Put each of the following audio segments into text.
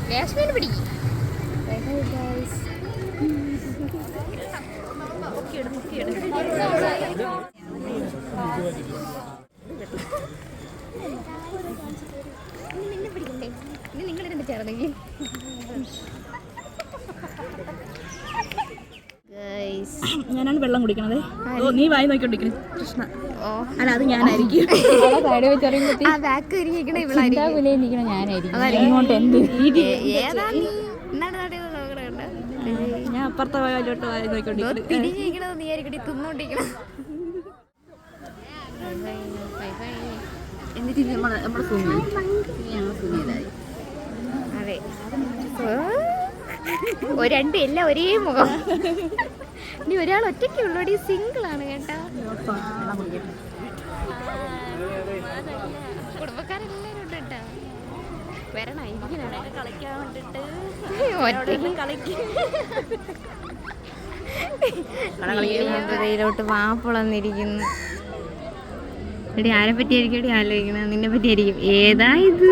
കാശ്മീർ പിടിക്കും. നിന്നെ പിടിക്കണ്ടേ? ഇനി നിങ്ങൾ രണ്ട് ചേർന്നെങ്കിൽ ഞാനാണ് വെള്ളം കുടിക്കണത്. നീ വായി നോക്കിക്കൊണ്ടിരിക്കണേ കൃഷ്ണ. അല്ല അത് ഞാനായിരിക്കും. ഞാൻ അപ്പുറത്തെ വായിലോട്ട് വായി നോക്കിക്കൊണ്ടിരിക്കണം. എന്നിട്ട് നമ്മളെ സുനി ഞങ്ങൾ സുനിയതായി. അതെ, രണ്ട് എല്ലാം ഒരേ മുഖം. ഇനി ഒരാൾ ഒറ്റയ്ക്കുള്ളൂടി, സിംഗിൾ ആണ് കേട്ടാ. കുടുംബക്കാരെല്ലാരും ഉണ്ട് കേട്ടാ. വരണം, ഇരിക്കണേ കളിക്കാൻ വേണ്ടിട്ട്. ഒറ്റയ്ക്ക് വാപ്പുളന്നിരിക്കുന്നു. എടി ആരെ പറ്റിയായിരിക്കും എടി ആലോചിക്കണ? നിന്നെ പറ്റിയായിരിക്കും. ഏതാ ഇത്?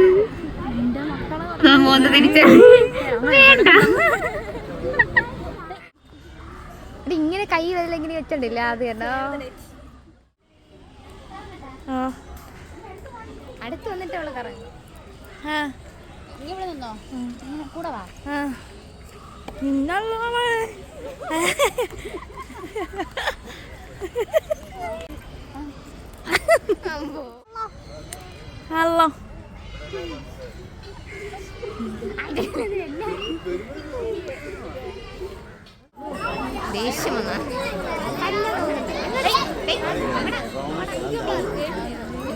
വേണ്ട, ഇങ്ങനെ കൈ വരല ഇങ്ങനെ വെച്ചിട്ടില്ല. അത് കേട്ടോ, അടുത്ത് വന്നിട്ട് അവള് കറങ്ങി. ഇവിടെ നിന്നോ, കൂടെ വാ. ഹലോ, ദേഷ്യം വന്നാ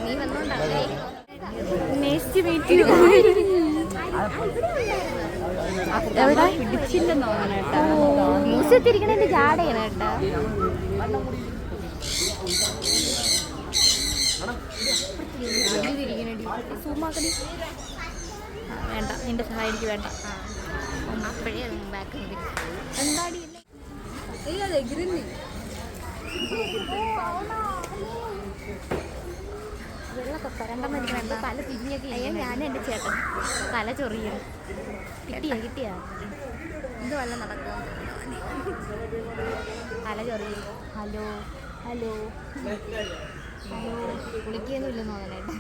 നീ വന്നോണ്ടാവേ. പിടിച്ചില്ലെന്ന് തോന്നണ കേട്ടാ. മ്യൂസിയത്തിരിക്കണേന്റെ ജാടയാണ് കേട്ടാ. വേണ്ട, നിന്റെ സഹായം എനിക്ക് വേണ്ട. അപ്പോഴേ ബാക്ക് എന്താടി വെള്ളമൊക്കെ രണ്ടെണ്ണം തല തിരിഞ്ഞൊക്കെ. ഞാനും എൻ്റെ ചേട്ടൻ തല ചൊറിയും. കിട്ടിയാ ഇത് വല്ല നടക്കും. തല ചൊറിയും. ഹലോ ഹലോ ഹലോ, കുളിക്കൊന്നും ഇല്ലെന്ന് തോന്നണേട്ടാ.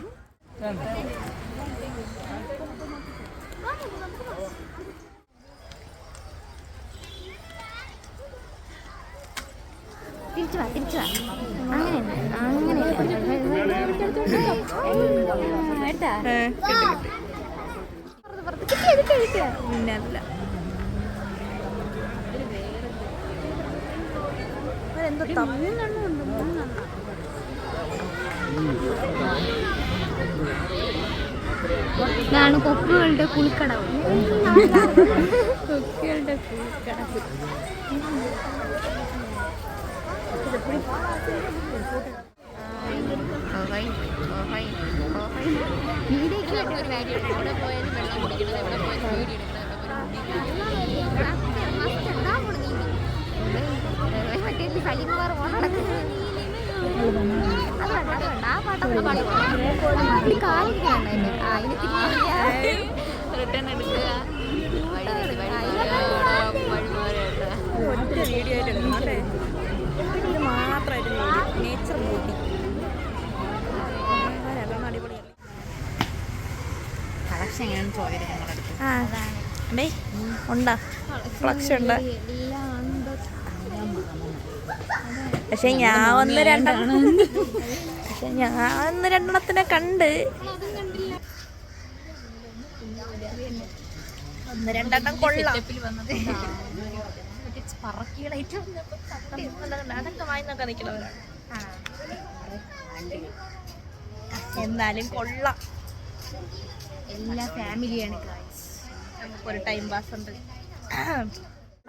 തിരിച്ചു വാ, തിരിച്ചു വാ. അങ്ങനെ അങ്ങനെ പിന്നല്ല എന്തോ ഇതാണ് കൊക്കുകളുടെ കുളിക്കടവ്. കൊക്കുകളുടെ കുളിക്കടവ്. വീഡിയോക്ക് വേണ്ടി ഒരു കാര്യം, എവിടെ പോയാലും വെള്ളം കുടിക്കണം, എവിടെ പോയാലും വീഡിയോ എടുക്കണം. മറ്റേ സലീംകുമാർ നടക്കുന്നത് ആ പാട്ടൊക്കെ പാടി കാലിക്ക് വേണ്ട. അതിന് റിട്ടേൺ എടുക്കുക. ഒറ്റ വീഡിയോ ആയിട്ട് എടുക്കണം അല്ലേ? ഇത് മാത്രമായിട്ട് നേച്ചർ ബ്യൂട്ടി. അടിപൊളിയല്ലേ? കളക്ഷൻ എങ്ങനെയാണെന്ന് ചോദിക്കുന്നത് ഞങ്ങളടുത്ത്. ഉണ്ടാ കളക്ഷൻ ഉണ്ട്. പക്ഷെ ഞാൻ ഒന്ന് രണ്ടെണ്ണത്തിനെ കണ്ട്. ഒന്ന് രണ്ടെണ്ണം കൊള്ളാം. അതൊക്കെ വാങ്ങി നോക്കാൻ നിൽക്കണവരാണ്. എന്നാലും കൊള്ളാം. എല്ലാ ഫാമിലിയാണ്. നമുക്കൊരു ടൈം പാസ് ഉണ്ട്.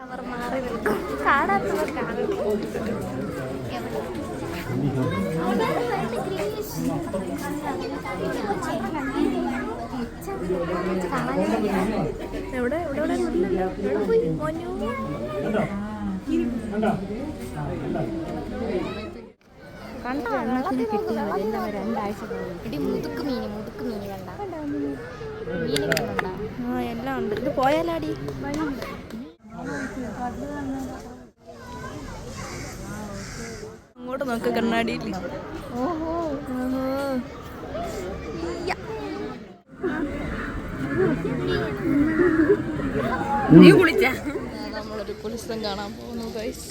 അവർ മാറി നിൽക്കും. കാണാത്തവർ കാണും. എവിടെ പോയി കണ്ടോ രണ്ടാഴ്ച ഇടി മുതുക്ക് മീന് കണ്ട മീനൊക്കെ ഉണ്ടോ? ആ എല്ലാം ഉണ്ട്. ഇത് പോയാലാടി അങ്ങോട്ട് നോക്ക് കണ്ണാടിയിൽ. ഓഹോ നീ കുളിച്ച? നമ്മളൊരു കുളിസം കാണാൻ പോകുന്നു ഗൈസ്.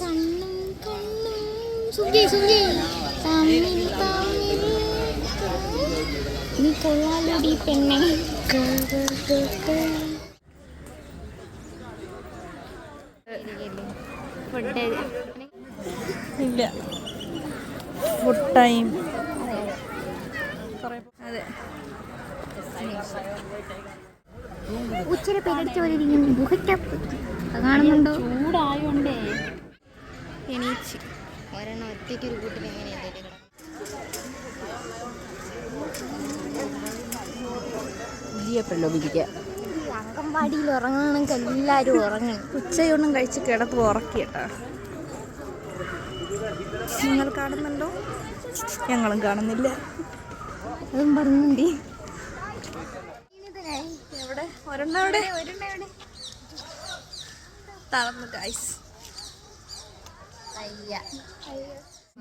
നീ കൊള്ളാലടി പെണ്ണെ. ഫുഡ് ഇല്ല ഫുഡ് ടൈം. അതെ ഉച്ചരെ പേരടിച്ച് പോലിരിക്കുന്നു ഗുഹയ്ക്കകത്ത്. കാണുന്നുണ്ടോ? ചൂടായോണ്ടേ എണീച്ച് ഒരെണ്ണം ഒറ്റയ്ക്ക് ഒരു കൂട്ടിൽ എങ്ങനെയല്ലേ പ്രലോഭിപ്പിക്കുക. അങ്കൻവാടിയിൽ ഉറങ്ങണമെങ്കിൽ എല്ലാവരും ഉറങ്ങണം. ഉച്ചയൊന്നും കഴിച്ച് കിടത്ത് ഉറക്കിയിട്ടാ. നിങ്ങൾ കാണുന്നുണ്ടോ? ഞങ്ങളും കാണുന്നില്ല. അതും പറഞ്ഞുണ്ട്. എവിടെ ഒരെണ്ണം അവിടെ തളർന്നു ഗൈസ്.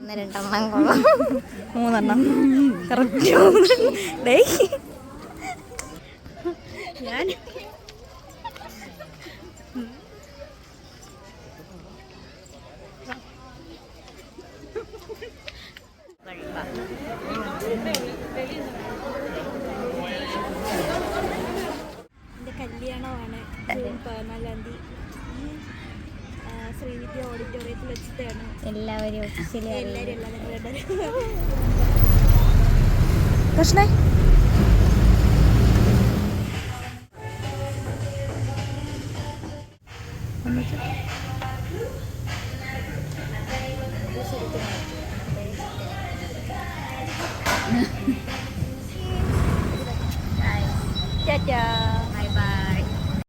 1 2 കൊള്ളാം. 3 കറക്റ്റ്. ഞാൻ എൻ്റെ കല്യാണമാണ് ജൂൺ 14-ാം തീയതി ശ്രീവിദ്യ ഓഡിറ്റോറിയത്തിൽ വെച്ചിട്ടാണ്. എല്ലാവരും എല്ലാവരും കൃഷ്ണേ